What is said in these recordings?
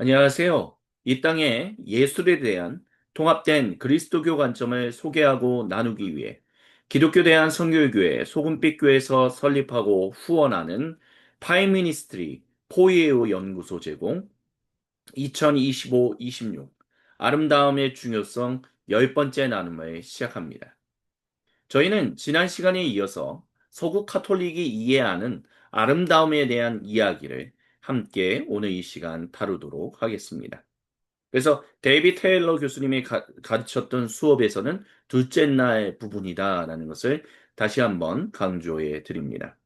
안녕하세요. 이 땅의 예술에 대한 통합된 그리스도교 관점을 소개하고 나누기 위해 기독교 대한 선교교회 소금빛교회에서 설립하고 후원하는 파이미니스트리 포이에오 연구소 제공 2025-26 아름다움의 중요성 10번째 나눔을 시작합니다. 저희는 지난 시간에 이어서 서구 카톨릭이 이해하는 아름다움에 대한 이야기를 함께 오늘 이 시간 다루도록 하겠습니다. 그래서 데이비 테일러 교수님이 가르쳤던 수업에서는 둘째 날 부분이다라는 것을 다시 한번 강조해 드립니다.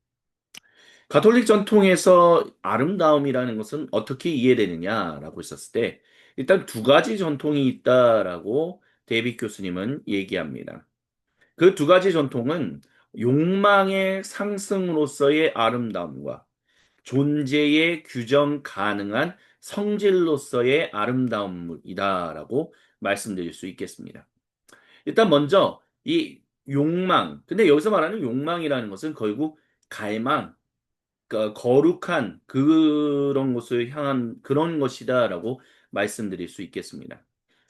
가톨릭 전통에서 아름다움이라는 것은 어떻게 이해되느냐라고 했었을 때 일단 두 가지 전통이 있다라고 데이비 교수님은 얘기합니다. 그 두 가지 전통은 욕망의 상승으로서의 아름다움과 존재의 규정 가능한 성질로서의 아름다움이다라고 말씀드릴 수 있겠습니다. 일단 먼저 이 욕망, 근데 여기서 말하는 욕망이라는 것은 결국 갈망, 그러니까 거룩한 그런 곳을 향한 그런 것이다라고 말씀드릴 수 있겠습니다.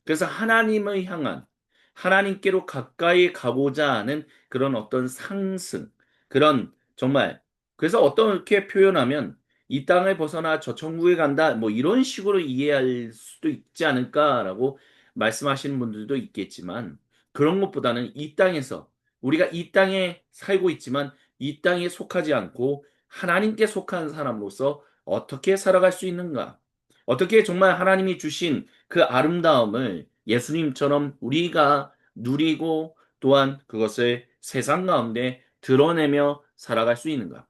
그래서 하나님을 향한 하나님께로 가까이 가고자 하는 그런 어떤 상승, 그런 정말 그래서 어떻게 표현하면 이 땅을 벗어나 저 천국에 간다 뭐 이런 식으로 이해할 수도 있지 않을까라고 말씀하시는 분들도 있겠지만 그런 것보다는 이 땅에서 우리가 이 땅에 살고 있지만 이 땅에 속하지 않고 하나님께 속한 사람으로서 어떻게 살아갈 수 있는가? 어떻게 정말 하나님이 주신 그 아름다움을 예수님처럼 우리가 누리고 또한 그것을 세상 가운데 드러내며 살아갈 수 있는가?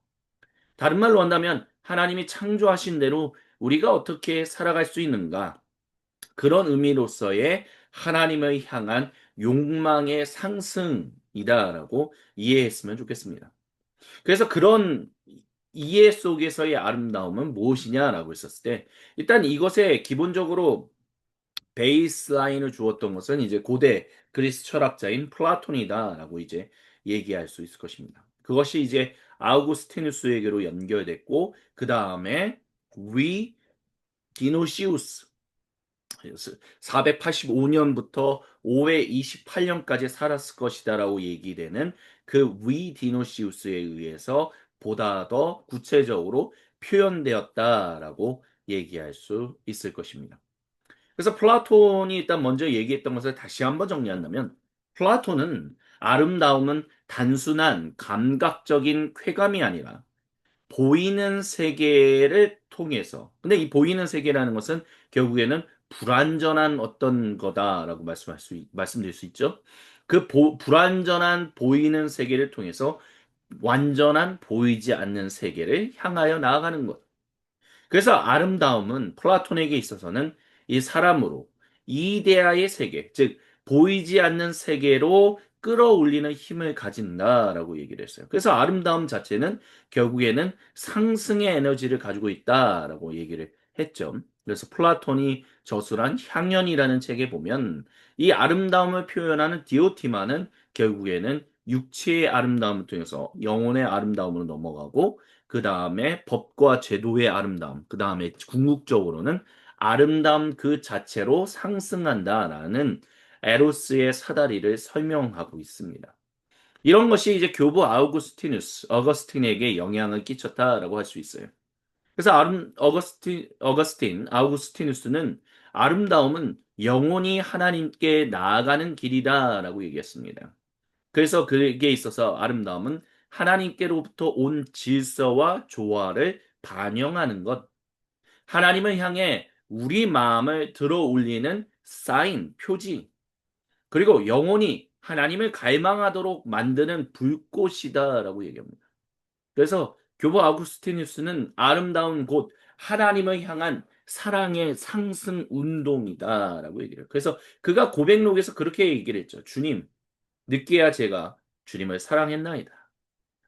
다른 말로 한다면 하나님이 창조하신 대로 우리가 어떻게 살아갈 수 있는가? 그런 의미로서의 하나님을 향한 욕망의 상승이다라고 이해했으면 좋겠습니다. 그래서 그런 이해 속에서의 아름다움은 무엇이냐라고 했었을 때 일단 이것에 기본적으로 베이스라인을 주었던 것은 이제 고대 그리스 철학자인 플라톤이다라고 이제 얘기할 수 있을 것입니다. 그것이 이제 아우구스티누스에게로 연결됐고 그 다음에 위 디노시우스 485년부터 528년까지 살았을 것이다라고 얘기되는 그 위디노시우스에 의해서 보다 더 구체적으로 표현되었다라고 얘기할 수 있을 것입니다. 그래서 플라톤이 일단 먼저 얘기했던 것을 다시 한번 정리한다면 플라톤은 아름다움은 단순한 감각적인 쾌감이 아니라 보이는 세계를 통해서 근데 이 보이는 세계라는 것은 결국에는 불완전한 어떤 거다라고 말씀드릴 수 있죠. 그 불완전한 보이는 세계를 통해서 완전한 보이지 않는 세계를 향하여 나아가는 것. 그래서 아름다움은 플라톤에게 있어서는 이 사람으로 이데아의 세계, 즉 보이지 않는 세계로 끌어올리는 힘을 가진다라고 얘기를 했어요. 그래서 아름다움 자체는 결국에는 상승의 에너지를 가지고 있다라고 얘기를 했죠. 그래서 플라톤이 저술한 향연이라는 책에 보면 이 아름다움을 표현하는 디오티마는 결국에는 육체의 아름다움을 통해서 영혼의 아름다움으로 넘어가고 그 다음에 법과 제도의 아름다움, 그 다음에 궁극적으로는 아름다움 그 자체로 상승한다라는 에로스의 사다리를 설명하고 있습니다. 이런 것이 이제 교부 어거스틴에게 영향을 끼쳤다라고 할 수 있어요. 그래서 아우구스티누스는 아름다움은 영혼이 하나님께 나아가는 길이다라고 얘기했습니다. 그래서 그에 있어서 아름다움은 하나님께로부터 온 질서와 조화를 반영하는 것, 하나님을 향해 우리 마음을 들어 올리는 사인, 표지, 그리고 영혼이 하나님을 갈망하도록 만드는 불꽃이다라고 얘기합니다. 그래서 교부 아우구스티누스는 아름다운 곳, 하나님을 향한 사랑의 상승 운동이다라고 얘기를 해요. 그래서 그가 고백록에서 그렇게 얘기를 했죠. 주님, 늦게야 제가 주님을 사랑했나이다.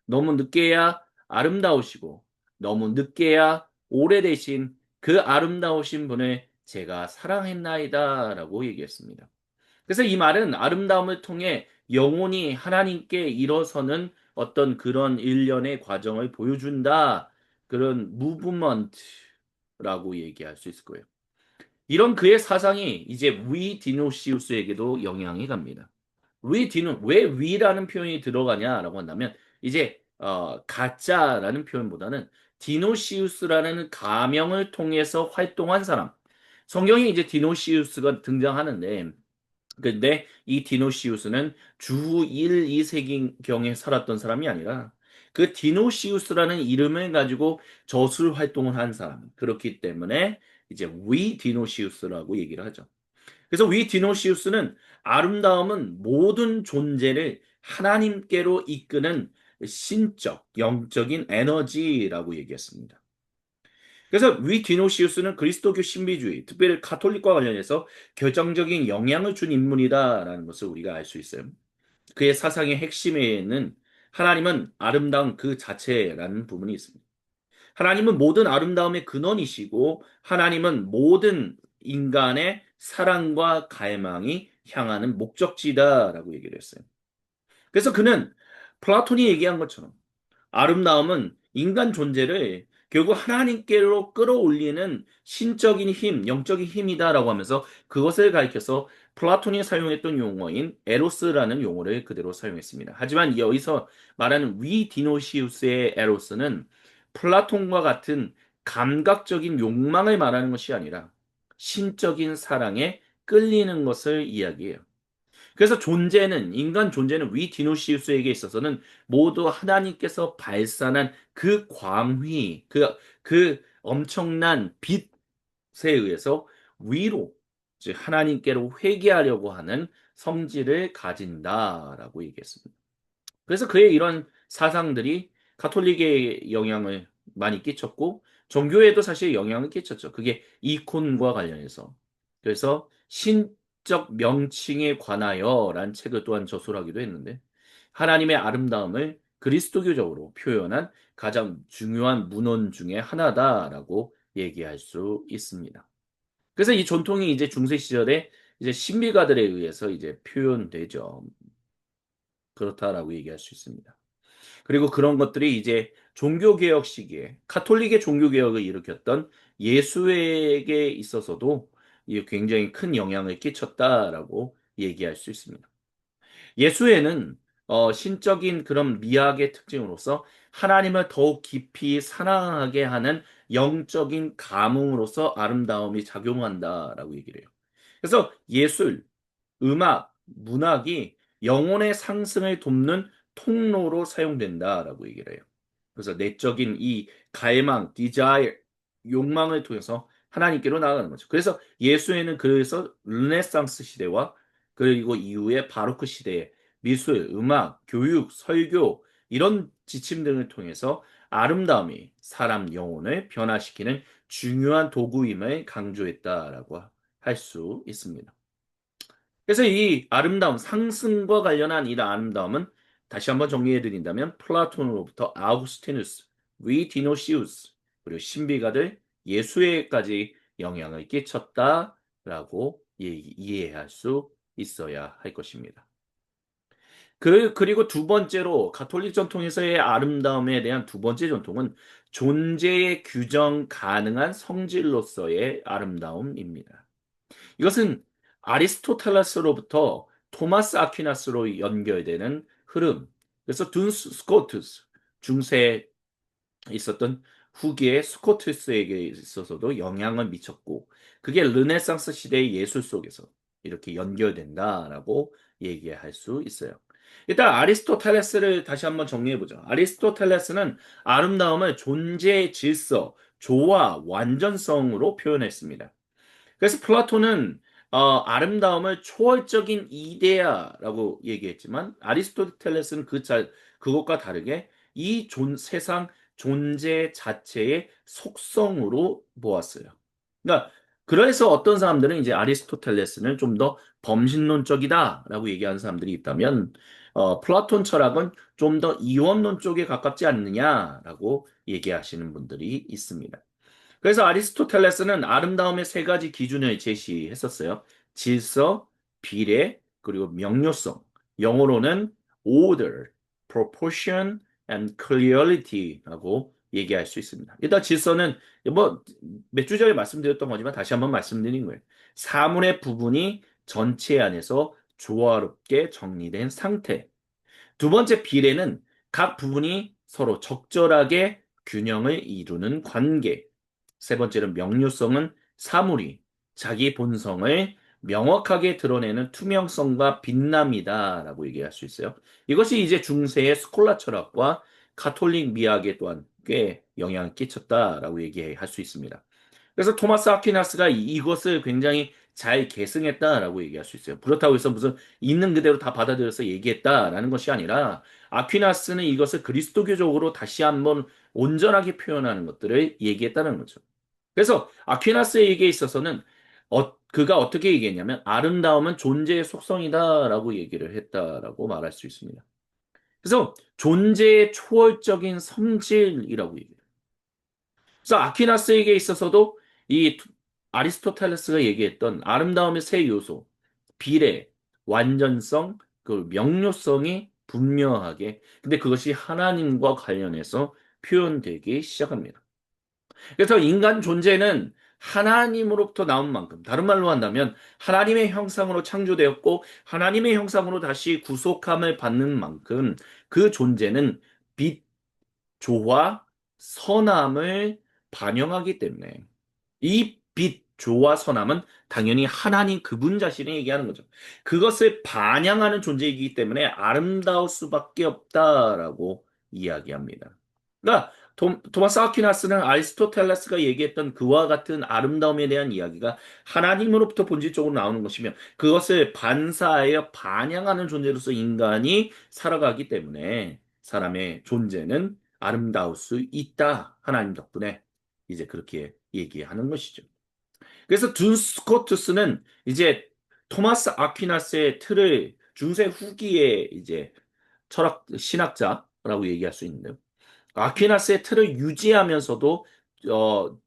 너무 늦게야 아름다우시고 너무 늦게야 오래되신 그 아름다우신 분을 제가 사랑했나이다라고 얘기했습니다. 그래서 이 말은 아름다움을 통해 영혼이 하나님께 일어서는 어떤 그런 일련의 과정을 보여준다. 그런 무브먼트라고 얘기할 수 있을 거예요. 이런 그의 사상이 이제 위 디노시우스에게도 영향이 갑니다. 왜 위라는 표현이 들어가냐라고 한다면 이제 가짜라는 표현보다는 디노시우스라는 가명을 통해서 활동한 사람. 성경에 이제 디노시우스가 등장하는데 근데 이 디노시우스는 주 1, 2세기경에 살았던 사람이 아니라 그 디노시우스라는 이름을 가지고 저술 활동을 한 사람. 그렇기 때문에 이제 위 디노시우스라고 얘기를 하죠. 그래서 위 디노시우스는 아름다움은 모든 존재를 하나님께로 이끄는 신적, 영적인 에너지라고 얘기했습니다. 그래서 위 디노시우스는 그리스도교 신비주의, 특별히 카톨릭과 관련해서 결정적인 영향을 준 인물이다라는 것을 우리가 알 수 있어요. 그의 사상의 핵심에는 하나님은 아름다운 그 자체라는 부분이 있습니다. 하나님은 모든 아름다움의 근원이시고 하나님은 모든 인간의 사랑과 갈망이 향하는 목적지다라고 얘기를 했어요. 그래서 그는 플라톤이 얘기한 것처럼 아름다움은 인간 존재를 결국 하나님께로 끌어올리는 신적인 힘, 영적인 힘이다라고 하면서 그것을 가리켜서 플라톤이 사용했던 용어인 에로스라는 용어를 그대로 사용했습니다. 하지만 여기서 말하는 위 디노시우스의 에로스는 플라톤과 같은 감각적인 욕망을 말하는 것이 아니라 신적인 사랑에 끌리는 것을 이야기해요. 그래서 인간 존재는 위 디노시우스에게 있어서는 모두 하나님께서 발산한 그 광휘, 그 엄청난 빛에 의해서 위로, 즉 하나님께로 회개하려고 하는 성질을 가진다라고 얘기했습니다. 그래서 그의 이런 사상들이 가톨릭에 영향을 많이 끼쳤고 종교에도 사실 영향을 끼쳤죠. 그게 이콘과 관련해서. 그래서 신적 명칭에 관하여란 책을 또한 저술하기도 했는데 하나님의 아름다움을 그리스도교적으로 표현한 가장 중요한 문헌 중에 하나다라고 얘기할 수 있습니다. 그래서 이 전통이 이제 중세 시절에 이제 신비가들에 의해서 이제 표현되죠. 그렇다라고 얘기할 수 있습니다. 그리고 그런 것들이 이제 종교개혁 시기에 카톨릭의 종교개혁을 일으켰던 예수에게 있어서도 굉장히 큰 영향을 끼쳤다라고 얘기할 수 있습니다. 예수에는 신적인 그런 미학의 특징으로서 하나님을 더욱 깊이 사랑하게 하는 영적인 감흥으로서 아름다움이 작용한다라고 얘기를 해요. 그래서 예술, 음악, 문학이 영혼의 상승을 돕는 통로로 사용된다라고 얘기를 해요. 그래서 내적인 이 갈망, desire, 욕망을 통해서 하나님께로 나아가는 거죠. 그래서 예수에는 그래서 르네상스 시대와 그리고 이후에 바로크 시대의 미술, 음악, 교육, 설교 이런 지침 등을 통해서 아름다움이 사람 영혼을 변화시키는 중요한 도구임을 강조했다라고 할 수 있습니다. 그래서 이 아름다움, 상승과 관련한 이 아름다움은 다시 한번 정리해 드린다면 플라톤으로부터 아우구스티누스, 위디노시우스, 그리고 신비가들 예수에까지 영향을 끼쳤다라고 이해할 수 있어야 할 것입니다. 그리고 두 번째로 가톨릭 전통에서의 아름다움에 대한 두 번째 전통은 존재의 규정 가능한 성질로서의 아름다움입니다. 이것은 아리스토텔레스로부터 토마스 아퀴나스로 연결되는 흐름. 그래서 둔스 스코투스 중세에 있었던 후기의 스코투스에게 있어서도 영향을 미쳤고 그게 르네상스 시대의 예술 속에서 이렇게 연결된다라고 얘기할 수 있어요. 일단 아리스토텔레스를 다시 한번 정리해 보죠. 아리스토텔레스는 아름다움을 존재의 질서, 조화, 완전성으로 표현했습니다. 그래서 플라톤은 아름다움을 초월적인 이데아라고 얘기했지만 아리스토텔레스는 그것과 다르게 세상 존재 자체의 속성으로 보았어요. 그러니까 그래서 어떤 사람들은 이제 아리스토텔레스는 좀 더 범신론적이다라고 얘기하는 사람들이 있다면 플라톤 철학은 좀 더 이원론 쪽에 가깝지 않느냐라고 얘기하시는 분들이 있습니다. 그래서 아리스토텔레스는 아름다움의 세 가지 기준을 제시했었어요. 질서, 비례, 그리고 명료성. 영어로는 order, proportion, and clarity라고 얘기할 수 있습니다. 일단 질서는 뭐 몇 주 전에 말씀드렸던 거지만 다시 한번 말씀드린 거예요. 사물의 부분이 전체 안에서 조화롭게 정리된 상태. 두 번째 비례는 각 부분이 서로 적절하게 균형을 이루는 관계. 세 번째는 명료성은 사물이 자기 본성을 명확하게 드러내는 투명성과 빛남이다라고 얘기할 수 있어요. 이것이 이제 중세의 스콜라 철학과 가톨릭 미학에 또한 꽤 영향을 끼쳤다라고 얘기할 수 있습니다. 그래서 토마스 아퀴나스가 이것을 굉장히 잘 계승했다라고 얘기할 수 있어요. 그렇다고 해서 무슨 있는 그대로 다 받아들여서 얘기했다라는 것이 아니라 아퀴나스는 이것을 그리스도교적으로 다시 한번 온전하게 표현하는 것들을 얘기했다는 거죠. 그래서 아퀴나스의 얘기에 있어서는 그가 어떻게 얘기했냐면 아름다움은 존재의 속성이다라고 얘기를 했다라고 말할 수 있습니다. 그래서 존재의 초월적인 성질이라고 얘기해요. 그래서 아퀴나스에게 있어서도 이 아리스토텔레스가 얘기했던 아름다움의 세 요소, 비례, 완전성, 그 명료성이 분명하게, 근데 그것이 하나님과 관련해서 표현되기 시작합니다. 그래서 인간 존재는 하나님으로부터 나온 만큼, 다른 말로 한다면 하나님의 형상으로 창조되었고 하나님의 형상으로 다시 구속함을 받는 만큼 그 존재는 빛, 조화, 선함을 반영하기 때문에 이 빛, 조와 선함은 당연히 하나님 그분 자신이 얘기하는 거죠. 그것을 반영하는 존재이기 때문에 아름다울 수밖에 없다라고 이야기합니다. 그러니까 토마스 아퀴나스는 아리스토텔레스가 얘기했던 그와 같은 아름다움에 대한 이야기가 하나님으로부터 본질적으로 나오는 것이며 그것을 반사하여 반영하는 존재로서 인간이 살아가기 때문에 사람의 존재는 아름다울 수 있다. 하나님 덕분에 이제 그렇게 얘기하는 것이죠. 그래서 둔 스코투스는 이제 토마스 아퀴나스의 틀을 중세 후기에 이제 철학 신학자라고 얘기할 수 있는데요. 아퀴나스의 틀을 유지하면서도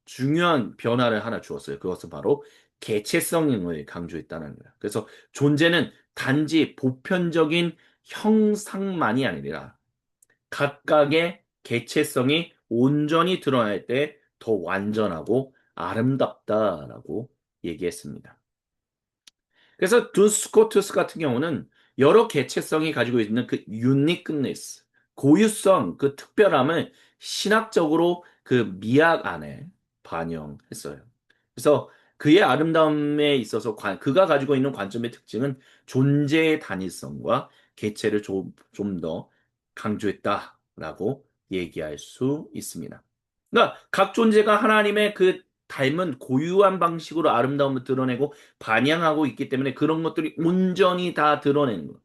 중요한 변화를 하나 주었어요. 그것은 바로 개체성을 강조했다는 거예요. 그래서 존재는 단지 보편적인 형상만이 아니라 각각의 개체성이 온전히 드러날 때 더 완전하고 아름답다라고 얘기했습니다. 그래서 두 스코투스 같은 경우는 여러 개체성이 가지고 있는 그 uniqueness, 고유성, 그 특별함을 신학적으로 그 미학 안에 반영했어요. 그래서 그의 아름다움에 있어서 그가 가지고 있는 관점의 특징은 존재의 단일성과 개체를 좀 더 강조했다라고 얘기할 수 있습니다. 그러니까 각 존재가 하나님의 그 닮은 고유한 방식으로 아름다움을 드러내고 반영하고 있기 때문에 그런 것들이 온전히 다 드러내는 것.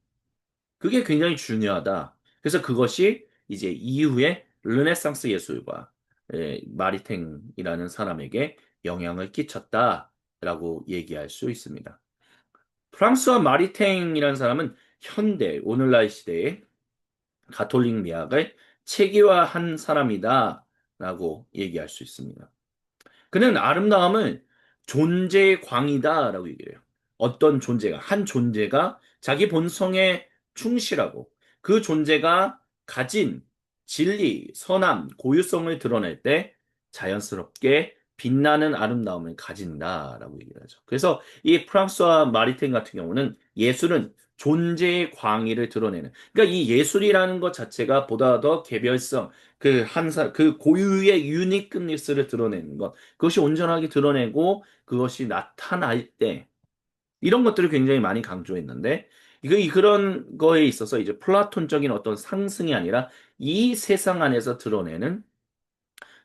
그게 굉장히 중요하다. 그래서 그것이 이제 이후에 르네상스 예술가 마리탱이라는 사람에게 영향을 끼쳤다라고 얘기할 수 있습니다. 프랑스와 마리탱이라는 사람은 현대 오늘날 시대의 가톨릭 미학을 체계화한 사람이다라고 얘기할 수 있습니다. 그는 아름다움을 존재의 광이다라고 얘기해요. 어떤 존재가, 한 존재가 자기 본성에 충실하고 그 존재가 가진 진리, 선함, 고유성을 드러낼 때 자연스럽게 빛나는 아름다움을 가진다라고 얘기를 하죠. 그래서 이 프랑스와 마리텐 같은 경우는 예술은 존재의 광의를 드러내는. 그러니까 이 예술이라는 것 자체가 보다 더 개별성, 그 고유의 유니크니스를 드러내는 것. 그것이 온전하게 드러내고 그것이 나타날 때 이런 것들을 굉장히 많이 강조했는데 그런 거에 있어서 이제 플라톤적인 어떤 상승이 아니라 이 세상 안에서 드러내는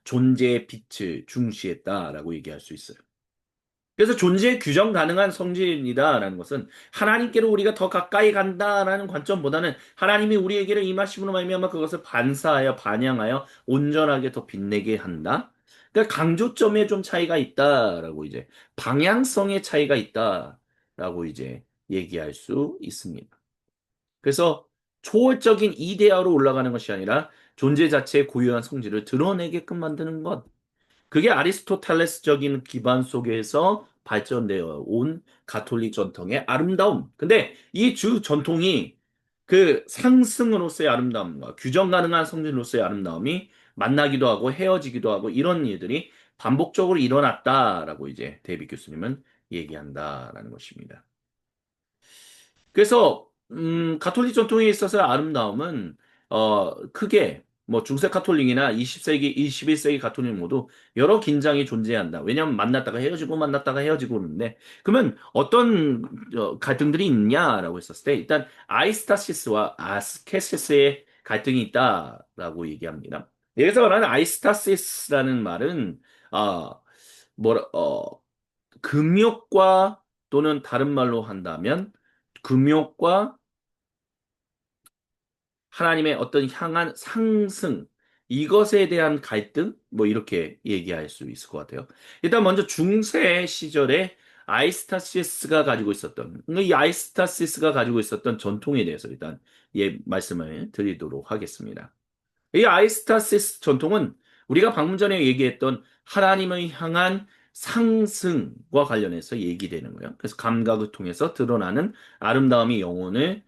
존재의 빛을 중시했다라고 얘기할 수 있어요. 그래서 존재의 규정 가능한 성질이다라는 것은 하나님께로 우리가 더 가까이 간다라는 관점보다는 하나님이 우리에게를 임하심으로 말미암아 그것을 반사하여 반영하여 온전하게 더 빛내게 한다. 그러니까 강조점에 좀 차이가 있다라고 이제 방향성의 차이가 있다라고 이제 얘기할 수 있습니다. 그래서 초월적인 이데아로 올라가는 것이 아니라 존재 자체의 고유한 성질을 드러내게끔 만드는 것. 그게 아리스토텔레스적인 기반 속에서 발전되어 온 가톨릭 전통의 아름다움. 근데 이 주 전통이 그 상승으로서의 아름다움과 규정 가능한 성질로서의 아름다움이 만나기도 하고 헤어지기도 하고 이런 일들이 반복적으로 일어났다라고 이제 데이빗 교수님은 얘기한다라는 것입니다. 그래서 가톨릭 전통에 있어서 아름다움은 크게 뭐 중세 가톨릭이나 20세기, 21세기 가톨릭 모두 여러 긴장이 존재한다. 왜냐하면 만났다가 헤어지고 만났다가 헤어지고 그러는데 그러면 어떤 갈등들이 있냐라고 했었을 때 일단 아이스타시스와 아스케시스의 갈등이 있다라고 얘기합니다. 여기서 말하는 아이스타시스라는 말은 아 뭐라 금욕과 또는 다른 말로 한다면 금욕과 하나님의 어떤 향한 상승, 이것에 대한 갈등? 뭐 이렇게 얘기할 수 있을 것 같아요. 일단 먼저 중세 시절에 아이스타시스가 가지고 있었던, 이 아이스타시스가 가지고 있었던 전통에 대해서 일단 말씀을 드리도록 하겠습니다. 이 아이스타시스 전통은 우리가 방금 전에 얘기했던 하나님을 향한 상승과 관련해서 얘기되는 거예요. 그래서 감각을 통해서 드러나는 아름다움이 영혼을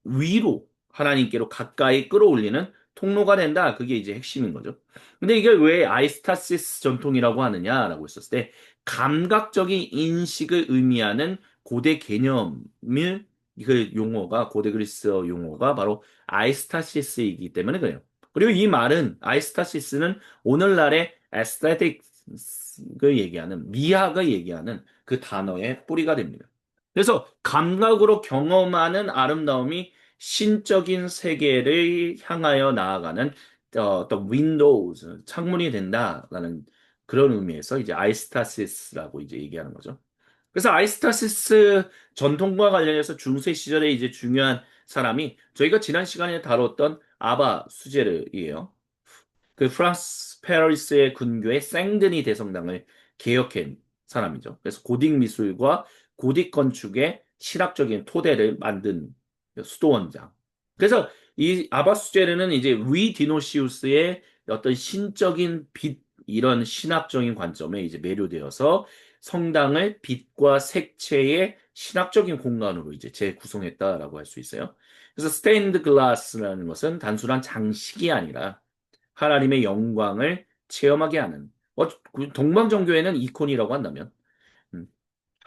위로 하나님께로 가까이 끌어올리는 통로가 된다. 그게 이제 핵심인 거죠. 근데 이게 왜 아이스타시스 전통이라고 하느냐라고 했었을 때 감각적인 인식을 의미하는 고대 개념을 그 용어가 고대 그리스어 용어가 바로 아이스타시스이기 때문에 그래요. 그리고 이 말은 아이스타시스는 오늘날의 에스테틱을 얘기하는 미학을 얘기하는 그 단어의 뿌리가 됩니다. 그래서 감각으로 경험하는 아름다움이 신적인 세계를 향하여 나아가는 어떤 윈도우즈 창문이 된다라는 그런 의미에서 이제 아이스타시스라고 이제 얘기하는 거죠. 그래서 아이스타시스 전통과 관련해서 중세 시절에 이제 중요한 사람이 저희가 지난 시간에 다뤘던 아바 수제르이에요. 그 프랑스 파리스의 근교의 생드니 대성당을 개혁한 사람이죠. 그래서 고딕 미술과 고딕 건축의 실학적인 토대를 만든 수도원장. 그래서 이 아바 수제르는 이제 루이 디노시우스의 어떤 신적인 빛 이런 신학적인 관점에 이제 매료되어서 성당을 빛과 색채의 신학적인 공간으로 이제 재구성했다라고 할 수 있어요. 그래서 스테인드 글라스라는 것은 단순한 장식이 아니라 하나님의 영광을 체험하게 하는 동방정교회는 이콘이라고 한다면 음,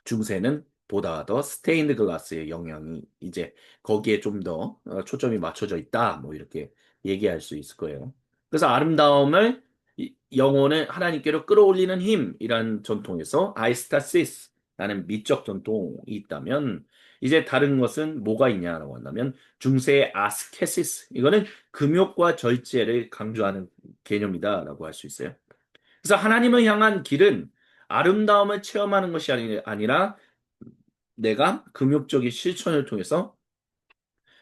중세는 보다 더 스테인드 글라스의 영향이 이제 거기에 좀 더 초점이 맞춰져 있다. 뭐 이렇게 얘기할 수 있을 거예요. 그래서 아름다움을 영혼을 하나님께로 끌어올리는 힘이란 전통에서 아이스타시스라는 미적 전통이 있다면 이제 다른 것은 뭐가 있냐라고 한다면 중세의 아스케시스 이거는 금욕과 절제를 강조하는 개념이다라고 할 수 있어요. 그래서 하나님을 향한 길은 아름다움을 체험하는 것이 아니라 내가 금욕적인 실천을 통해서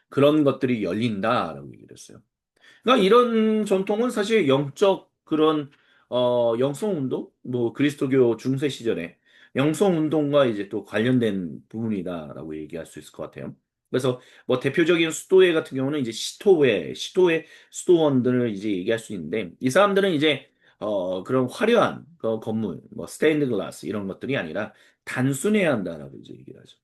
그런 것들이 열린다라고 얘기를 했어요. 그러니까 이런 전통은 사실 영적 그런 영성 운동, 뭐 그리스도교 중세 시절에 영성 운동과 이제 또 관련된 부분이다라고 얘기할 수 있을 것 같아요. 그래서 뭐 대표적인 수도회 같은 경우는 이제 시도회 수도원들을 이제 얘기할 수 있는데 이 사람들은 이제 그런 화려한 그 건물, 뭐 스테인드 글라스 이런 것들이 아니라 단순해야 한다라고 이제 얘기를 하죠.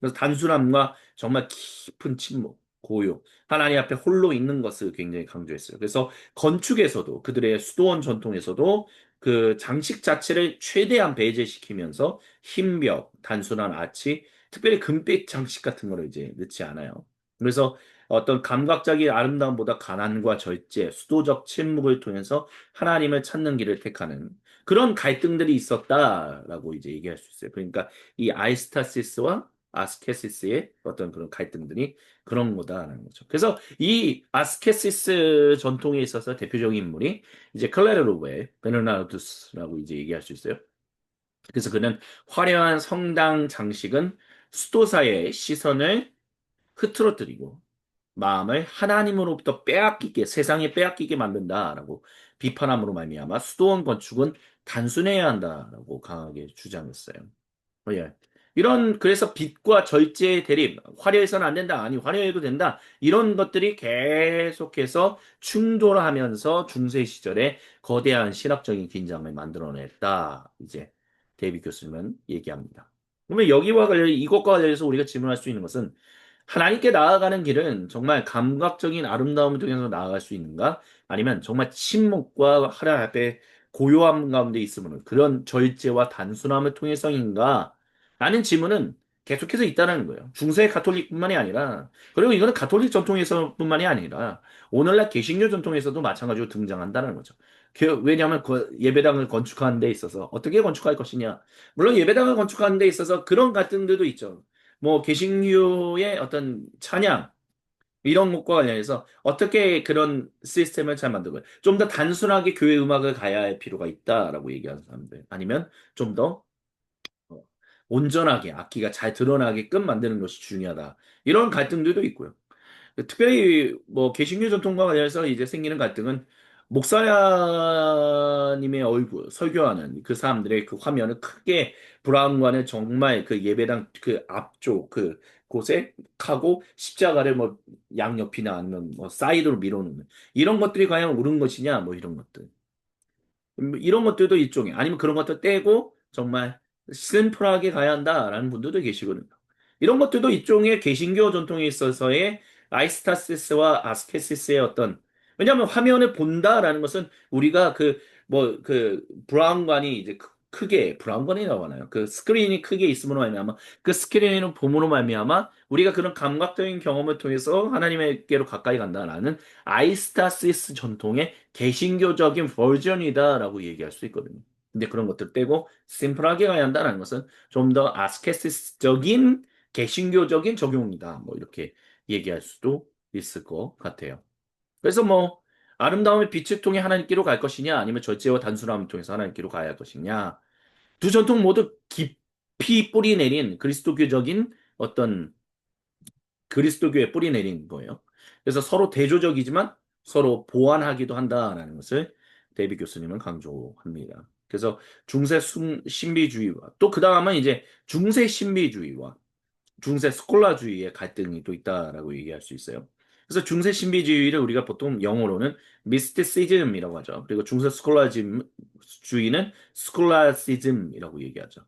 그래서 단순함과 정말 깊은 침묵, 고요, 하나님 앞에 홀로 있는 것을 굉장히 강조했어요. 그래서 건축에서도 그들의 수도원 전통에서도 그 장식 자체를 최대한 배제시키면서 흰 벽, 단순한 아치, 특별히 금빛 장식 같은 거를 이제 넣지 않아요. 그래서 어떤 감각적인 아름다움보다 가난과 절제, 수도적 침묵을 통해서 하나님을 찾는 길을 택하는 그런 갈등들이 있었다라고 이제 얘기할 수 있어요. 그러니까 이 아이스타시스와 아스케시스의 어떤 그런 갈등들이 그런 거다라는 거죠. 그래서 이 아스케시스 전통에 있어서 대표적인 인물이 이제 클레르 로베 베르나르두스라고 이제 얘기할 수 있어요. 그래서 그는 화려한 성당 장식은 수도사의 시선을 흐트러뜨리고 마음을 하나님으로부터 빼앗기게 세상에 빼앗기게 만든다라고 비판함으로 말미암아 수도원 건축은 단순해야 한다라고 강하게 주장했어요. 예. 그래서 빛과 절제의 대립, 화려해서는 안 된다, 아니, 화려해도 된다, 이런 것들이 계속해서 충돌하면서 중세 시절에 거대한 신학적인 긴장을 만들어냈다. 이제, 데이비 교수님은 얘기합니다. 그러면 이것과 관련해서 우리가 질문할 수 있는 것은, 하나님께 나아가는 길은 정말 감각적인 아름다움을 통해서 나아갈 수 있는가? 아니면 정말 침묵과 하나님 앞에 고요함 가운데 있으면 그런 절제와 단순함을 통해서인가? 라는 질문은 계속해서 있다는 거예요. 중세 가톨릭뿐만이 아니라, 그리고 이거는 가톨릭 전통에서뿐만이 아니라 오늘날 개신교 전통에서도 마찬가지로 등장한다는 거죠. 왜냐하면 그 예배당을 건축하는 데 있어서 어떻게 건축할 것이냐. 물론 예배당을 건축하는 데 있어서 그런 갈등들도 있죠. 뭐 개신교의 어떤 찬양 이런 것과 관련해서 어떻게 그런 시스템을 잘 만들고 좀 더 단순하게 교회 음악을 가야 할 필요가 있다라고 얘기하는 사람들 아니면 좀 더 온전하게 악기가 잘 드러나게끔 만드는 것이 중요하다 이런 갈등들도 있고요. 특별히 뭐 개신교 전통과 관련해서 이제 생기는 갈등은 목사님의 얼굴, 설교하는 그 사람들의 그 화면을 크게 브라운관을 정말 그 예배당 그 앞쪽 그 곳에 하고 십자가를 뭐 양옆이나 아니면 뭐 사이드로 밀어놓는 이런 것들이 과연 옳은 것이냐 뭐 이런 것들. 이런 것들도 일종의 아니면 그런 것들 떼고 정말 심플하게 가야 한다라는 분들도 계시거든요. 이런 것들도 일종의 개신교 전통에 있어서의 아이스타시스와 아스케시스의 어떤 왜냐하면 화면을 본다라는 것은 우리가 그 뭐 그 브라운관이 이제 크게 브라운관이라고 하나요? 그 스크린이 크게 있음으로 말미암아 그 스크린을 봄으로 말미암아 우리가 그런 감각적인 경험을 통해서 하나님께로 가까이 간다라는 아이스타시스 전통의 개신교적인 버전이다라고 얘기할 수 있거든요. 근데 그런 것들 빼고 심플하게 가야 한다는 것은 좀 더 아스케시스적인 개신교적인 적용이다. 뭐 이렇게 얘기할 수도 있을 것 같아요. 그래서 뭐 아름다움의 빛을 통해 하나님께로 갈 것이냐 아니면 절제와 단순함을 통해서 하나님께로 가야 할 것이냐 두 전통 모두 깊이 뿌리 내린 그리스도교적인 어떤 그리스도교에 뿌리 내린 거예요. 그래서 서로 대조적이지만 서로 보완하기도 한다라는 것을 데이비 교수님은 강조합니다. 그래서 신비주의와 또 그 다음은 이제 중세 신비주의와 중세 스콜라주의의 갈등이 또 있다라고 얘기할 수 있어요. 그래서 중세 신비주의를 우리가 보통 영어로는 미스티시즘이라고 하죠. 그리고 중세 스콜라주의는 스콜라시즘이라고 얘기하죠.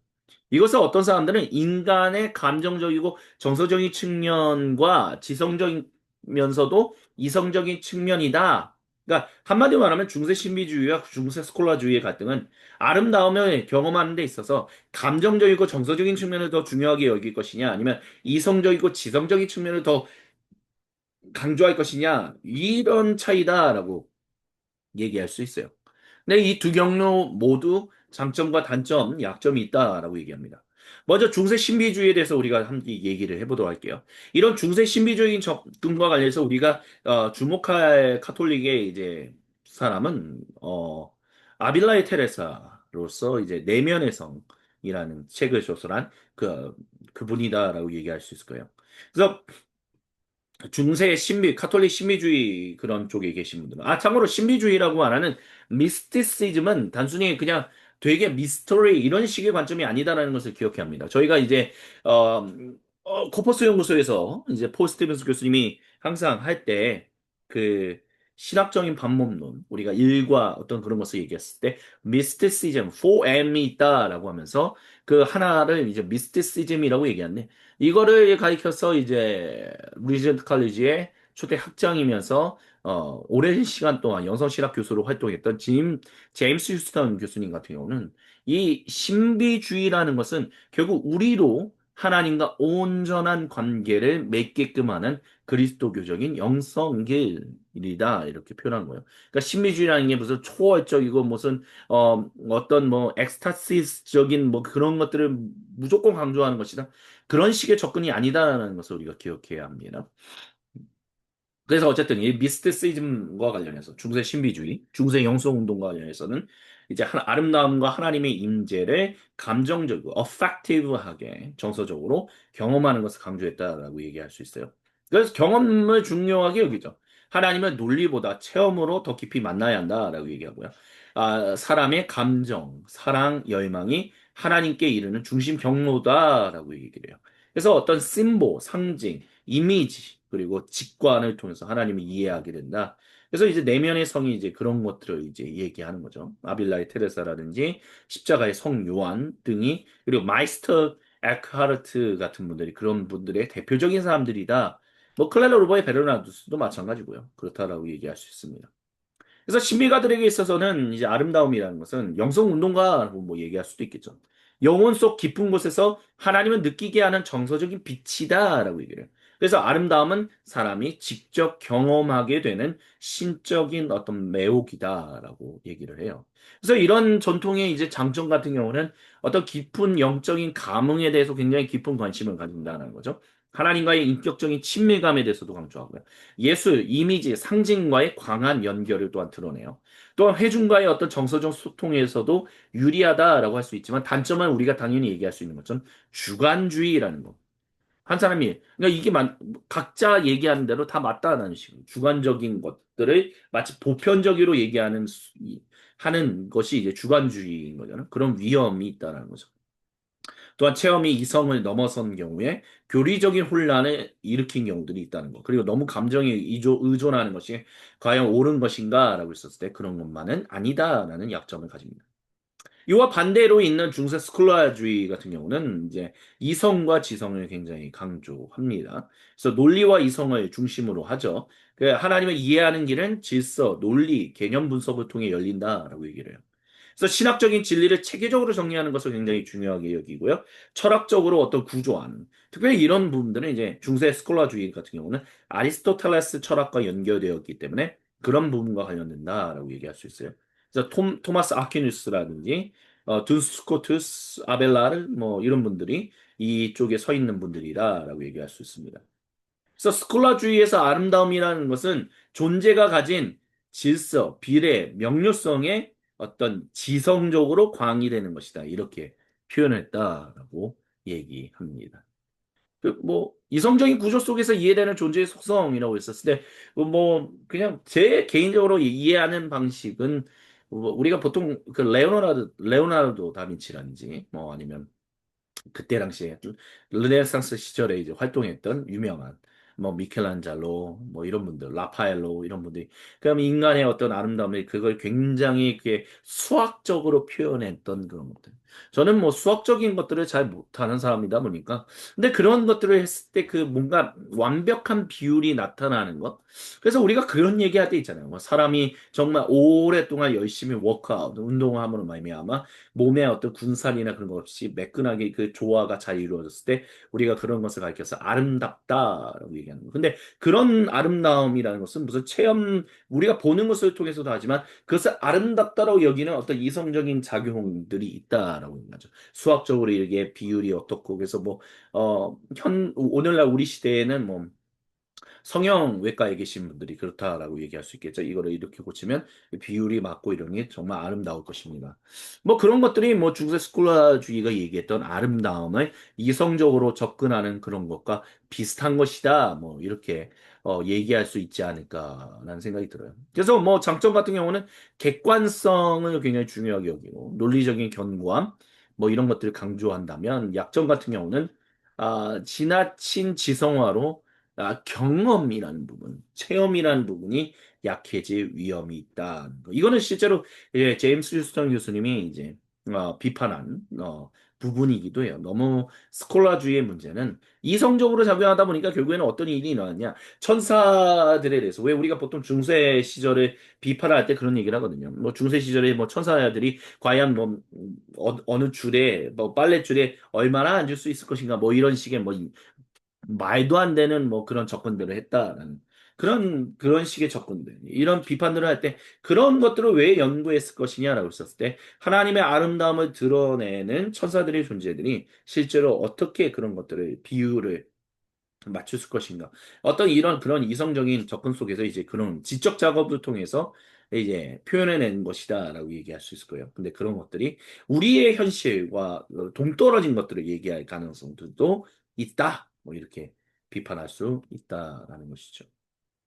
이것을 어떤 사람들은 인간의 감정적이고 정서적인 측면과 지성적이면서도 이성적인 측면이다. 그러니까 한마디로 말하면 중세 신비주의와 중세 스콜라주의의 갈등은 아름다움을 경험하는 데 있어서 감정적이고 정서적인 측면을 더 중요하게 여길 것이냐 아니면 이성적이고 지성적인 측면을 더 강조할 것이냐 이런 차이다라고 얘기할 수 있어요. 근데 이 두 경로 모두 장점과 단점, 약점이 있다라고 얘기합니다. 먼저 중세 신비주의에 대해서 우리가 함께 얘기를 해보도록 할게요. 이런 중세 신비주의인 접근과 관련해서 우리가 주목할 카톨릭의 이제 사람은 아빌라이 테레사로서 이제 내면의 성이라는 책을 저술한 그분이다라고 얘기할 수 있을 거예요. 그래서 중세 신비, 카톨릭 신비주의 그런 쪽에 계신 분들은. 아, 참고로 신비주의라고 말하는 미스티시즘은 단순히 그냥 되게 미스터리 이런 식의 관점이 아니다라는 것을 기억해야 합니다. 저희가 이제, 어, 코퍼스 연구소에서 이제 폴 스티븐스 교수님이 항상 할 때 그 신학적인 반복론, 우리가 일과 어떤 그런 것을 얘기했을 때 미스티시즘, 4M이 있다라고 하면서 그 하나를 이제 미스티시즘이라고 얘기하는데 이거를 가리켜서 이제 리전트 칼리지의 초대 학장이면서 오랜 시간 동안 영성실학 교수로 활동했던 제임스 휴스턴 교수님 같은 경우는 이 신비주의라는 것은 결국 우리로 하나님과 온전한 관계를 맺게끔 하는 그리스도교적인 영성길이다 이렇게 표현한 거예요. 그러니까 신비주의라는 게 무슨 초월적이고 무슨 어떤 뭐 엑스타시스적인 뭐 그런 것들을 무조건 강조하는 것이다. 그런 식의 접근이 아니다라는 것을 우리가 기억해야 합니다. 그래서 어쨌든 이 미스티시즘과 관련해서 중세 신비주의, 중세 영성운동과 관련해서는 이제 아름다움과 하나님의 임재를 감정적이고 어펙티브하게 정서적으로 경험하는 것을 강조했다라고 얘기할 수 있어요. 그래서 경험을 중요하게 여기죠. 하나님을 논리보다 체험으로 더 깊이 만나야 한다라고 얘기하고요. 사람의 감정, 사랑, 열망이 하나님께 이르는 중심 경로다라고 얘기를 해요. 그래서 어떤 심보, 상징, 이미지, 그리고 직관을 통해서 하나님을 이해하게 된다. 그래서 이제 내면의 성이 이제 그런 것들을 이제 얘기하는 거죠. 아빌라의 테레사라든지 십자가의 성 요한 등이 그리고 마이스터 에크하르트 같은 분들이 그런 분들의 대표적인 사람들이다. 뭐 클레르 로버의 베르나두스도 마찬가지고요. 그렇다라고 얘기할 수 있습니다. 그래서 신비가들에게 있어서는 이제 아름다움이라는 것은 영성 운동가라고 뭐 얘기할 수도 있겠죠. 영혼 속 깊은 곳에서 하나님을 느끼게 하는 정서적인 빛이다라고 얘기를 해요. 그래서 아름다움은 사람이 직접 경험하게 되는 신적인 어떤 매혹이다라고 얘기를 해요. 그래서 이런 전통의 이제 장점 같은 경우는 어떤 깊은 영적인 감흥에 대해서 굉장히 깊은 관심을 가진다는 거죠. 하나님과의 인격적인 친밀감에 대해서도 강조하고요. 예술, 이미지, 상징과의 강한 연결을 또한 드러내요. 또한 회중과의 어떤 정서적 소통에서도 유리하다라고 할 수 있지만 단점은 우리가 당연히 얘기할 수 있는 것처럼 주관주의라는 거. 한 사람이 그러니까 각자 얘기하는 대로 다 맞다라는 식으로 주관적인 것들을 마치 보편적으로 얘기하는 하는 것이 이제 주관주의인 거잖아요. 그런 위험이 있다라는 거죠. 또한 체험이 이성을 넘어선 경우에 교리적인 혼란을 일으킨 경우들이 있다는 거. 그리고 너무 감정에 의존하는 것이 과연 옳은 것인가라고 했었을 때 그런 것만은 아니다라는 약점을 가집니다. 이와 반대로 있는 중세 스콜라주의 같은 경우는 이제 이성과 지성을 굉장히 강조합니다. 그래서 논리와 이성을 중심으로 하죠. 그 하나님을 이해하는 길은 질서, 논리, 개념 분석을 통해 열린다라고 얘기를 해요. 그래서 신학적인 진리를 체계적으로 정리하는 것을 굉장히 중요하게 여기고요. 철학적으로 어떤 구조안, 특별히 이런 부분들은 이제 중세 스콜라주의 같은 경우는 아리스토텔레스 철학과 연결되어 있기 때문에 그런 부분과 관련된다라고 얘기할 수 있어요. 그래서 토마스 아퀴누스라든지 둔 스코투스, 아벨라르 뭐 이런 분들이 이쪽에 서 있는 분들이라라고 얘기할 수 있습니다. 그래서 스콜라주의에서 아름다움이라는 것은 존재가 가진 질서, 비례, 명료성의 어떤 지성적으로 광이 되는 것이다. 이렇게 표현했다라고 얘기합니다. 뭐 이성적인 구조 속에서 이해되는 존재의 속성이라고 했었을 때 뭐 그냥 제 개인적으로 이해하는 방식은 뭐 우리가 보통 그 레오나르도 다빈치라든지 뭐 아니면 그때 당시에 르네상스 시절에 이제 활동했던 유명한 뭐 미켈란젤로 뭐 이런 분들 라파엘로 이런 분들이 그럼 인간의 어떤 아름다움을 그걸 굉장히 그게 수학적으로 표현했던 그런 것들. 저는 뭐 수학적인 것들을 잘 못하는 사람이다 보니까 근데 그런 것들을 했을 때 그 뭔가 완벽한 비율이 나타나는 것. 그래서 우리가 그런 얘기할 때 있잖아요. 뭐 사람이 정말 오랫동안 열심히 워크아웃 운동을 함으로 말미암아 몸의 어떤 군살이나 그런 것 없이 매끈하게 그 조화가 잘 이루어졌을 때 우리가 그런 것을 가리켜서 아름답다라고 얘기하는 거. 근데 그런 아름다움이라는 것은 무슨 체험 우리가 보는 것을 통해서도 하지만 그것을 아름답다라고 여기는 어떤 이성적인 작용들이 있다라고 얘기하죠. 수학적으로 이게 비율이 어떻고 그래서 뭐 현 오늘날 우리 시대에는 뭐 성형외과에 계신 분들이 그렇다라고 얘기할 수 있겠죠. 이거를 이렇게 고치면 비율이 맞고 이런 게 정말 아름다울 것입니다. 뭐 그런 것들이 뭐 중세 스콜라주의가 얘기했던 아름다움을 이성적으로 접근하는 그런 것과 비슷한 것이다. 뭐 이렇게 얘기할 수 있지 않을까라는 생각이 들어요. 그래서 뭐 장점 같은 경우는 객관성을 굉장히 중요하게 여기고 논리적인 견고함 뭐 이런 것들을 강조한다면 약점 같은 경우는 지나친 지성화로 경험이라는 부분, 체험이라는 부분이 약해질 위험이 있다. 이거는 실제로 제임스 휴스턴 교수님이 이제 비판한 부분이기도 해요. 너무 스콜라주의의 문제는 이성적으로 작용하다 보니까 결국에는 어떤 일이 일어났냐? 천사들에 대해서 왜 우리가 보통 중세 시절에 비판할 때 그런 얘기를 하거든요. 뭐 중세 시절에 뭐 천사들이 과연 뭐 어느 줄에 뭐 빨래 줄에 얼마나 앉을 수 있을 것인가 뭐 이런 식의 뭐 말도 안 되는 뭐 그런 접근들을 했다라는 그런 식의 접근들 이런 비판들을 할 때 그런 것들을 왜 연구했을 것이냐라고 했었을 때 하나님의 아름다움을 드러내는 천사들의 존재들이 실제로 어떻게 그런 것들을 비유를 맞출 것인가 어떤 이런 그런 이성적인 접근 속에서 이제 그런 지적 작업을 통해서 이제 표현해낸 것이다라고 얘기할 수 있을 거예요. 근데 그런 것들이 우리의 현실과 동떨어진 것들을 얘기할 가능성들도 있다. 뭐 이렇게 비판할 수 있다라는 것이죠.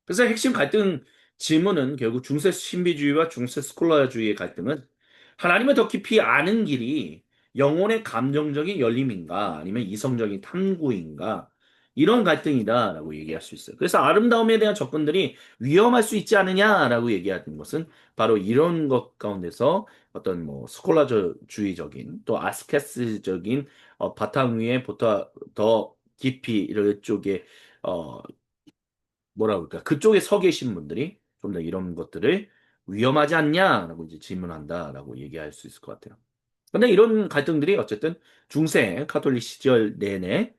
그래서 핵심 갈등 질문은 결국 중세 신비주의와 중세 스콜라주의의 갈등은 하나님을 더 깊이 아는 길이 영혼의 감정적인 열림인가 아니면 이성적인 탐구인가 이런 갈등이다라고 얘기할 수 있어요. 그래서 아름다움에 대한 접근들이 위험할 수 있지 않느냐라고 얘기하는 것은 바로 이런 것 가운데서 어떤 뭐 스콜라주의적인 또 아스케스적인 바탕 위에 보다 더 깊이 이런 쪽에 어 뭐라 그럴까 그쪽에 서 계신 분들이 좀 더 이런 것들을 위험하지 않냐라고 이제 질문한다라고 얘기할 수 있을 것 같아요. 근데 이런 갈등들이 어쨌든 중세 카톨릭 시절 내내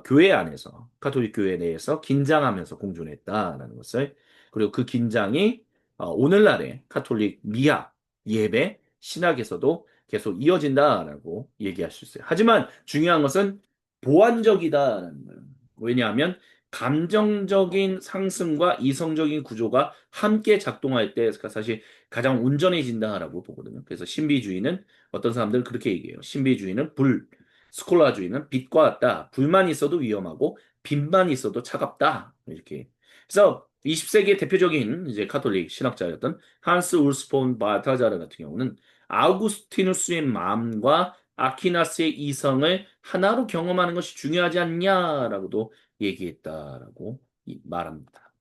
교회 안에서 카톨릭 교회 내에서 긴장하면서 공존했다라는 것을 그리고 그 긴장이 오늘날의 카톨릭 미학 예배 신학에서도 계속 이어진다라고 얘기할 수 있어요. 하지만 중요한 것은 보완적이다라는 거예요. 왜냐하면 감정적인 상승과 이성적인 구조가 함께 작동할 때 사실 가장 온전해진다라고 보거든요. 그래서 신비주의는 어떤 사람들은 그렇게 얘기해요. 신비주의는 불, 스콜라주의는 빛과 같다. 불만 있어도 위험하고 빛만 있어도 차갑다. 이렇게. 그래서 20세기의 대표적인 이제 카톨릭 신학자였던 한스 울스폰 바타자르 같은 경우는 아우구스티누스의 마음과 아퀴나스의 이성을 하나로 경험하는 것이 중요하지 않냐라고도 얘기했다라고 말합니다.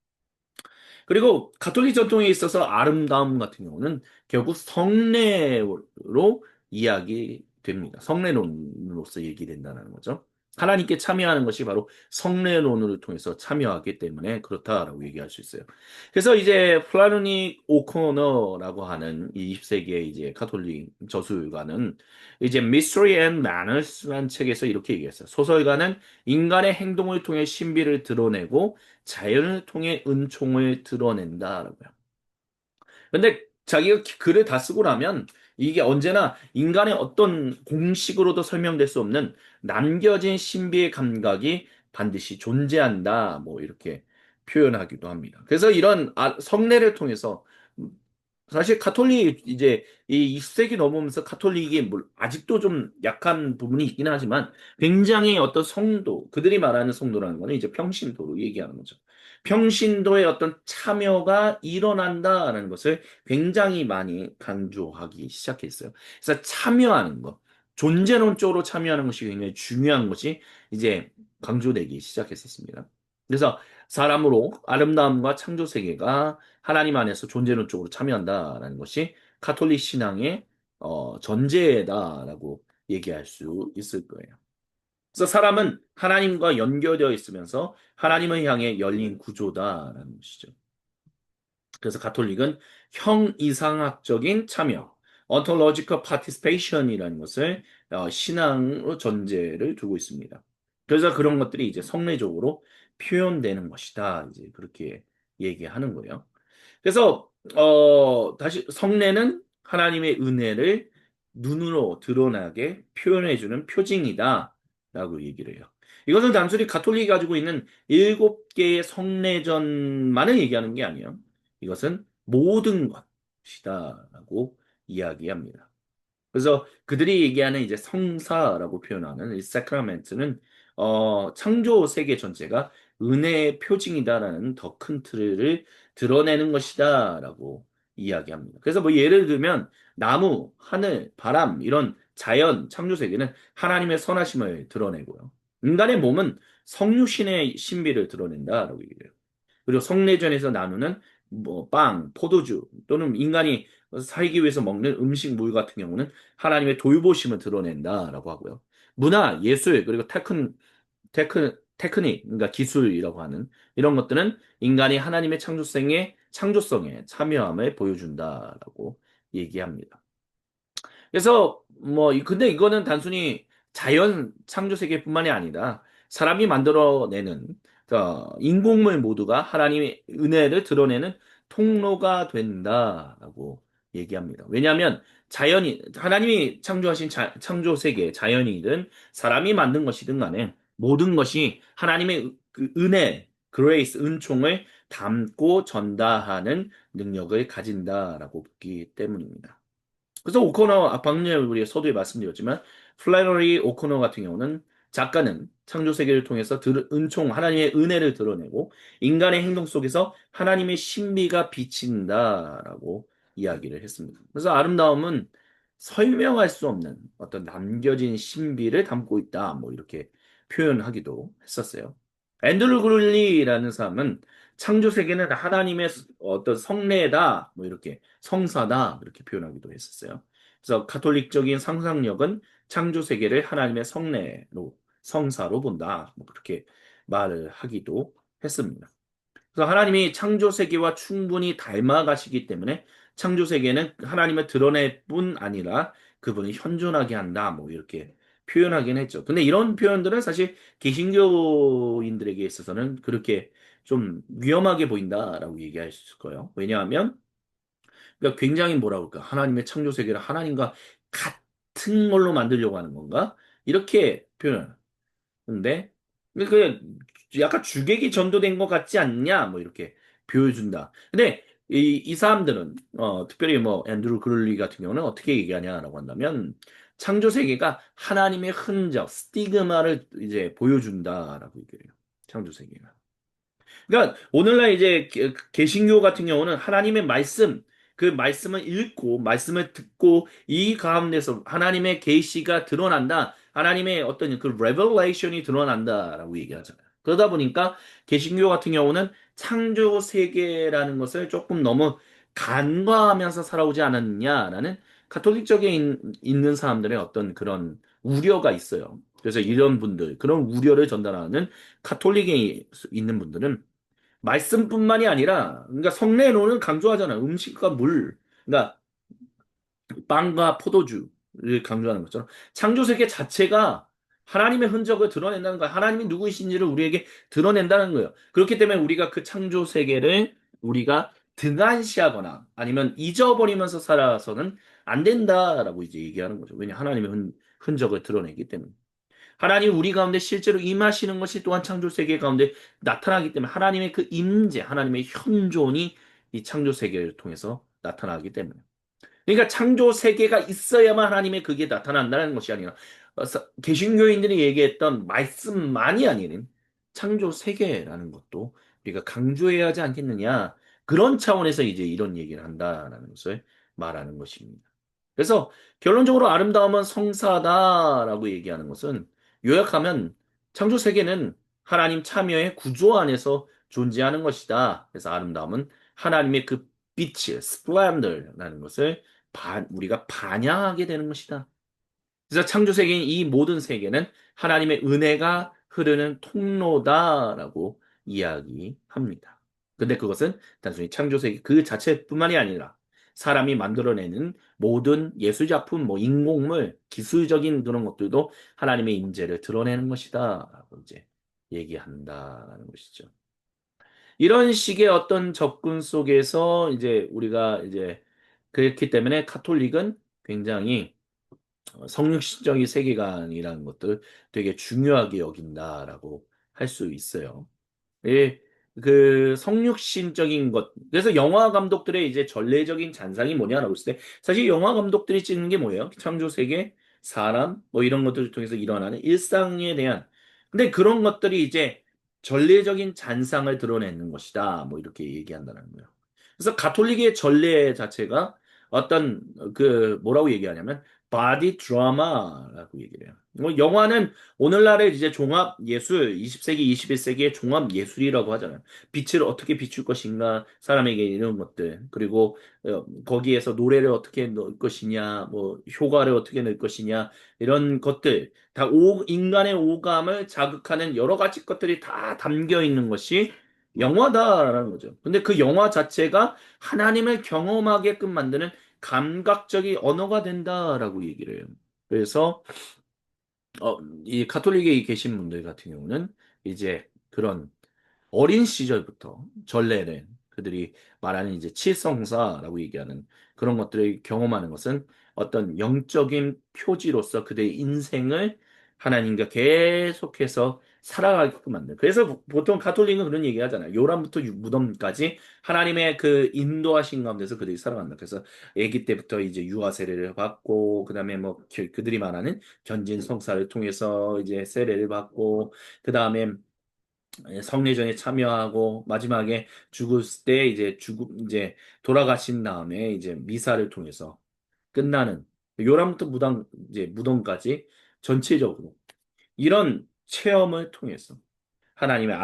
그리고 가톨릭 전통에 있어서 아름다움 같은 경우는 결국 성례로 이야기됩니다. 성례론으로서 얘기된다는 거죠. 하나님께 참여하는 것이 바로 성례론을 통해서 참여하기 때문에 그렇다라고 얘기할 수 있어요. 그래서 이제 플라노닉 오코너라고 하는 20세기의 이제 카톨릭 저술가는 이제 Mystery and Manners라는 책에서 이렇게 얘기했어요. 소설가는 인간의 행동을 통해 신비를 드러내고 자연을 통해 은총을 드러낸다라고요. 근데 자기가 글을 다 쓰고 나면 이게 언제나 인간의 어떤 공식으로도 설명될 수 없는 남겨진 신비의 감각이 반드시 존재한다. 뭐 이렇게 표현하기도 합니다. 그래서 이런 성례를 통해서 사실 카톨릭 이제 이 20세기 넘으면서 카톨릭이 아직도 좀 약한 부분이 있긴 하지만 굉장히 어떤 성도 그들이 말하는 성도라는 거는 이제 평신도로 얘기하는 거죠. 평신도의 어떤 참여가 일어난다라는 것을 굉장히 많이 강조하기 시작했어요. 그래서 참여하는 것, 존재론적으로 참여하는 것이 굉장히 중요한 것이 이제 강조되기 시작했었습니다. 그래서 사람으로 아름다움과 창조 세계가 하나님 안에서 존재론 쪽으로 참여한다라는 것이 카톨릭 신앙의 전제다라고 얘기할 수 있을 거예요. 그래서 사람은 하나님과 연결되어 있으면서 하나님을 향해 열린 구조다라는 것이죠. 그래서 가톨릭은 형이상학적인 참여, ontological participation이라는 것을 신앙으로 전제를 두고 있습니다. 그래서 그런 것들이 이제 성례적으로 표현되는 것이다. 이제 그렇게 얘기하는 거예요. 그래서 다시 성례는 하나님의 은혜를 눈으로 드러나게 표현해주는 표징이다라고 얘기를 해요. 이것은 단순히 가톨릭이 가지고 있는 7개의 성례전만을 얘기하는 게 아니에요. 이것은 모든 것이다라고 이야기합니다. 그래서 그들이 얘기하는 이제 성사라고 표현하는 이 사크라멘트는 창조 세계 전체가 은혜의 표징이다라는 더 큰 틀을 드러내는 것이다라고 이야기합니다. 그래서 뭐 예를 들면 나무, 하늘, 바람 이런 자연 창조 세계는 하나님의 선하심을 드러내고요. 인간의 몸은 성육신의 신비를 드러낸다라고 얘기해요. 그리고 성례전에서 나누는 뭐 빵, 포도주 또는 인간이 살기 위해서 먹는 음식, 물 같은 경우는 하나님의 돌보심을 드러낸다라고 하고요. 문화, 예술, 그리고 테크닉, 그러니까 기술이라고 하는 이런 것들은 인간이 하나님의 창조성에 참여함을 보여준다라고 얘기합니다. 그래서 뭐 근데 이거는 단순히 자연 창조 세계뿐만이 아니라 사람이 만들어내는 인공물 모두가 하나님의 은혜를 드러내는 통로가 된다라고 얘기합니다. 왜냐하면 자연이 하나님이 창조하신 창조 세계 자연이든 사람이 만든 것이든 간에 모든 것이 하나님의 그 은혜, 그레이스, 은총을 담고 전달하는 능력을 가진다라고 보기 때문입니다. 그래서 오코너, 방금 전에 우리 서두에 말씀드렸지만, 플래너리 오코너 같은 경우는 작가는 창조 세계를 통해서 은총, 하나님의 은혜를 드러내고 인간의 행동 속에서 하나님의 신비가 비친다라고 이야기를 했습니다. 그래서 아름다움은 설명할 수 없는 어떤 남겨진 신비를 담고 있다. 뭐 이렇게 표현하기도 했었어요. 앤드루 그룰리라는 사람은 창조 세계는 하나님의 어떤 성례다, 뭐 이렇게 성사다 이렇게 표현하기도 했었어요. 그래서 가톨릭적인 상상력은 창조 세계를 하나님의 성례로 성사로 본다, 뭐 그렇게 말을 하기도 했습니다. 그래서 하나님이 창조 세계와 충분히 닮아가시기 때문에 창조 세계는 하나님을 드러낼 뿐 아니라 그분을 현존하게 한다. 뭐 이렇게 표현하긴 했죠. 근데 이런 표현들은 사실 개신교인들에게 있어서는 그렇게 좀 위험하게 보인다라고 얘기할 수 있을 거예요. 왜냐하면 그러니까 굉장히 뭐라 그럴까? 하나님의 창조 세계를 하나님과 같은 걸로 만들려고 하는 건가? 이렇게 표현. 근데 그 약간 주객이 전도된 것 같지 않냐 뭐 이렇게 보여준다. 근데 이 사람들은 특별히 뭐 앤드루 그룰리 같은 경우는 어떻게 얘기하냐라고 한다면 창조 세계가 하나님의 흔적, 스티그마를 이제 보여준다라고 얘기해요. 창조 세계가. 그러니까 오늘날 이제 개신교 같은 경우는 하나님의 말씀, 그 말씀을 읽고 말씀을 듣고 이 가운데서 하나님의 계시가 드러난다. 하나님의 어떤 그 레벨레이션이 드러난다라고 얘기하잖아요. 그러다 보니까 개신교 같은 경우는 창조 세계라는 것을 조금 너무 간과하면서 살아오지 않았느냐라는 가톨릭적에 있는 사람들의 어떤 그런 우려가 있어요. 그래서 이런 분들, 그런 우려를 전달하는 가톨릭에 있는 분들은 말씀뿐만이 아니라, 그러니까 성례로는 강조하잖아요. 음식과 물, 그러니까 빵과 포도주를 강조하는 것처럼 창조 세계 자체가 하나님의 흔적을 드러낸다는 거야. 하나님이 누구이신지를 우리에게 드러낸다는 거예요. 그렇기 때문에 우리가 그 창조 세계를 우리가 등한시하거나 아니면 잊어버리면서 살아서는 안 된다라고 이제 얘기하는 거죠. 왜냐 하나님의 흔적을 드러내기 때문에. 하나님 우리 가운데 실제로 임하시는 것이 또한 창조 세계 가운데 나타나기 때문에 하나님의 그 임재, 하나님의 현존이 이 창조 세계를 통해서 나타나기 때문에. 그러니까 창조 세계가 있어야만 하나님의 그게 나타난다는 것이 아니라 개신교인들이 얘기했던 말씀만이 아닌 창조 세계라는 것도 우리가 강조해야 하지 않겠느냐. 그런 차원에서 이제 이런 얘기를 한다라는 것을 말하는 것입니다. 그래서 결론적으로 아름다움은 성사다라고 얘기하는 것은 요약하면 창조 세계는 하나님 참여의 구조 안에서 존재하는 것이다. 그래서 아름다움은 하나님의 그 빛을, 스플렌더라는 것을 우리가 반영하게 되는 것이다. 그래서 창조 세계인 이 모든 세계는 하나님의 은혜가 흐르는 통로다라고 이야기합니다. 근데 그것은 단순히 창조 세계 그 자체뿐만이 아니라 사람이 만들어내는 모든 예술작품, 뭐 인공물, 기술적인 그런 것들도 하나님의 임재를 드러내는 것이다라고 이제 얘기한다라는 것이죠. 이런 식의 어떤 접근 속에서 이제 우리가 이제 그렇기 때문에 카톨릭은 굉장히 성육신적인 세계관이라는 것들 되게 중요하게 여긴다라고 할 수 있어요. 예, 그 성육신적인 것. 그래서 영화 감독들의 이제 전례적인 잔상이 뭐냐라고 했을 때 사실 영화 감독들이 찍는 게 뭐예요? 창조 세계, 사람, 뭐 이런 것들을 통해서 일어나는 일상에 대한. 근데 그런 것들이 이제 전례적인 잔상을 드러내는 것이다. 뭐 이렇게 얘기한다는 거예요. 그래서 가톨릭의 전례 자체가 어떤 그 뭐라고 얘기하냐면 바디 드라마라고 얘기를 해요. 뭐 영화는 오늘날의 이제 종합 예술, 20세기, 21세기의 종합 예술이라고 하잖아요. 빛을 어떻게 비출 것인가, 사람에게 이런 것들. 그리고 거기에서 노래를 어떻게 넣을 것이냐, 뭐 효과를 어떻게 넣을 것이냐, 이런 것들. 다 인간의 오감을 자극하는 여러 가지 것들이 다 담겨 있는 것이 영화다라는 거죠. 근데 그 영화 자체가 하나님을 경험하게끔 만드는 감각적인 언어가 된다라고 얘기를 해요. 그래서 이 가톨릭에 계신 분들 같은 경우는 이제 그런 어린 시절부터 전래를 그들이 말하는 이제 칠성사라고 얘기하는 그런 것들을 경험하는 것은 어떤 영적인 표지로서 그들의 인생을 하나님과 계속해서 살아가게끔 만든. 그래서 보통 가톨릭은 그런 얘기 하잖아요. 요람부터 무덤까지 하나님의 그 인도하신 가운데서 그들이 살아간다. 그래서 아기 때부터 이제 유아 세례를 받고 그다음에 뭐 그들이 말하는 견진 성사를 통해서 이제 세례를 받고 그다음에 성례전에 참여하고 마지막에 죽을 때 이제 돌아가신 다음에 이제 미사를 통해서 끝나는 요람부터 무덤까지 전체적으로 이런 체험을 통해서 하나님의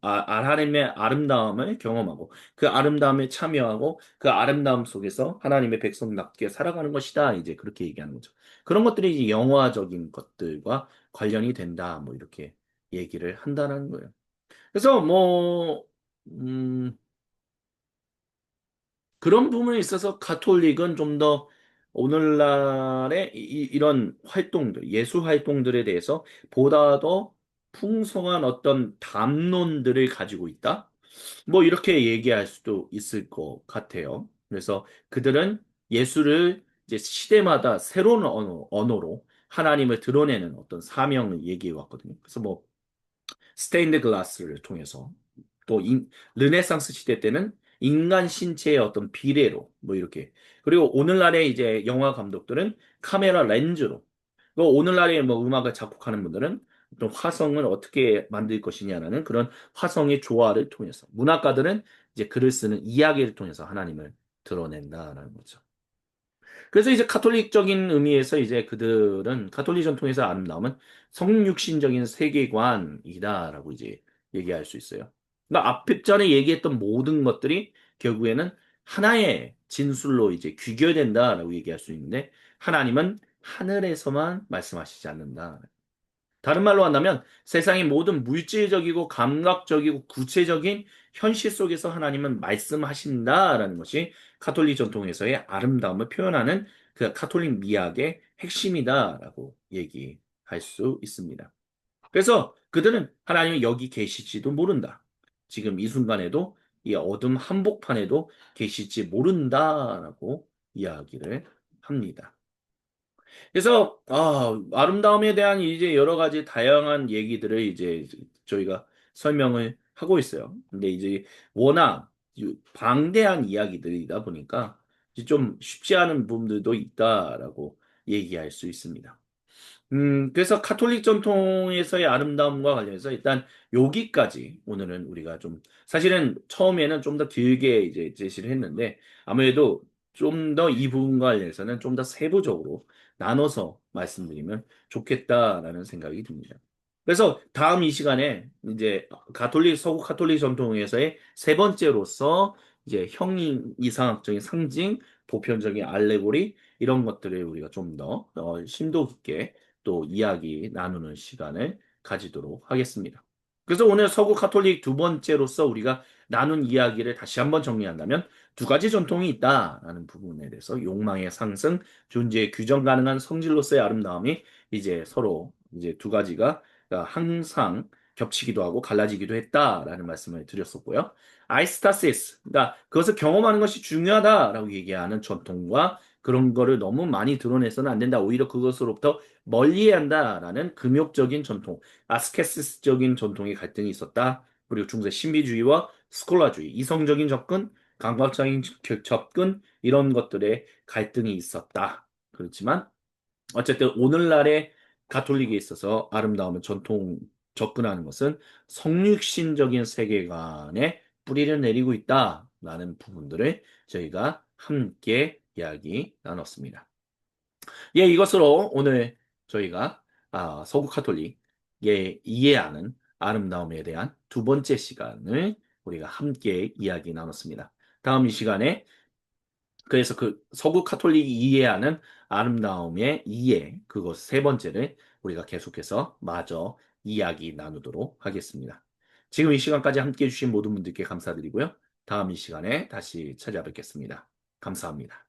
하나님의 아름다움을 경험하고 그 아름다움에 참여하고 그 아름다움 속에서 하나님의 백성답게 살아가는 것이다. 이제 그렇게 얘기하는 거죠. 그런 것들이 이제 영화적인 것들과 관련이 된다. 뭐 이렇게 얘기를 한다는 거예요. 그래서 뭐 음, 그런 부분에 있어서 가톨릭은 좀 더 오늘날의 이런 활동들, 예술 활동들에 대해서 보다 더 풍성한 어떤 담론들을 가지고 있다. 뭐 이렇게 얘기할 수도 있을 것 같아요. 그래서 그들은 예술을 이제 시대마다 새로운 언어로 하나님을 드러내는 어떤 사명을 얘기해 왔거든요. 그래서 뭐 스테인드 글라스를 통해서 또 르네상스 시대 때는 인간 신체의 어떤 비례로 뭐 이렇게 그리고 오늘날의 이제 영화 감독들은 카메라 렌즈로 그리고 오늘날의 뭐 음악을 작곡하는 분들은 어떤 화성을 어떻게 만들 것이냐라는 그런 화성의 조화를 통해서 문학가들은 이제 글을 쓰는 이야기를 통해서 하나님을 드러낸다라는 거죠. 그래서 이제 카톨릭적인 의미에서 이제 그들은 카톨릭 전통에서 아름다움은 성육신적인 세계관이다라고 이제 얘기할 수 있어요. 그러니까 앞에 전에 얘기했던 모든 것들이 결국에는 하나의 진술로 이제 귀결된다라고 얘기할 수 있는데 하나님은 하늘에서만 말씀하시지 않는다. 다른 말로 한다면 세상의 모든 물질적이고 감각적이고 구체적인 현실 속에서 하나님은 말씀하신다라는 것이 카톨릭 전통에서의 아름다움을 표현하는 그 카톨릭 미학의 핵심이다라고 얘기할 수 있습니다. 그래서 그들은 하나님이 여기 계실지도 모른다. 지금 이 순간에도 이 어둠 한복판에도 계실지 모른다라고 이야기를 합니다. 그래서 아름다움에 대한 이제 여러 가지 다양한 얘기들을 이제 저희가 설명을 하고 있어요. 근데 이제 워낙 방대한 이야기들이다 보니까 이제 좀 쉽지 않은 부분들도 있다라고 얘기할 수 있습니다. 그래서 카톨릭 전통에서의 아름다움과 관련해서 일단 여기까지 오늘은 우리가 좀, 사실은 처음에는 좀 더 길게 이제 제시를 했는데, 아무래도 좀 더 이 부분과 관련해서는 좀 더 세부적으로 나눠서 말씀드리면 좋겠다라는 생각이 듭니다. 그래서 다음 이 시간에 이제 서구 카톨릭 전통에서의 세 번째로서 이제 이상학적인 상징, 보편적인 알레고리, 이런 것들을 우리가 좀 더 심도 깊게 또 이야기 나누는 시간을 가지도록 하겠습니다. 그래서 오늘 서구 카톨릭 두 번째로서 우리가 나눈 이야기를 다시 한번 정리한다면 두 가지 전통이 있다라는 부분에 대해서 욕망의 상승, 존재의 규정 가능한 성질로서의 아름다움이 이제 서로 이제 두 가지가 항상 겹치기도 하고 갈라지기도 했다라는 말씀을 드렸었고요. 아이스타시스, 그러니까 그것을 경험하는 것이 중요하다라고 얘기하는 전통과 그런 거를 너무 많이 드러내서는 안 된다. 오히려 그것으로부터 멀리해야 한다라는 금욕적인 전통, 아스케시스적인 전통의 갈등이 있었다. 그리고 중세 신비주의와 스콜라주의, 이성적인 접근, 감각적인 접근 이런 것들의 갈등이 있었다. 그렇지만 어쨌든 오늘날의 가톨릭에 있어서 아름다움은 전통 접근하는 것은 성육신적인 세계관에 뿌리를 내리고 있다라는 부분들을 저희가 함께 이야기 나눴습니다. 예, 이것으로 오늘 저희가 서구 카톨릭의 이해하는 아름다움에 대한 두 번째 시간을 우리가 함께 이야기 나눴습니다. 다음 이 시간에 그래서 그 서구 카톨릭이 이해하는 아름다움의 이해, 그것 세 번째를 우리가 계속해서 마저 이야기 나누도록 하겠습니다. 지금 이 시간까지 함께 해주신 모든 분들께 감사드리고요. 다음 이 시간에 다시 찾아뵙겠습니다. 감사합니다.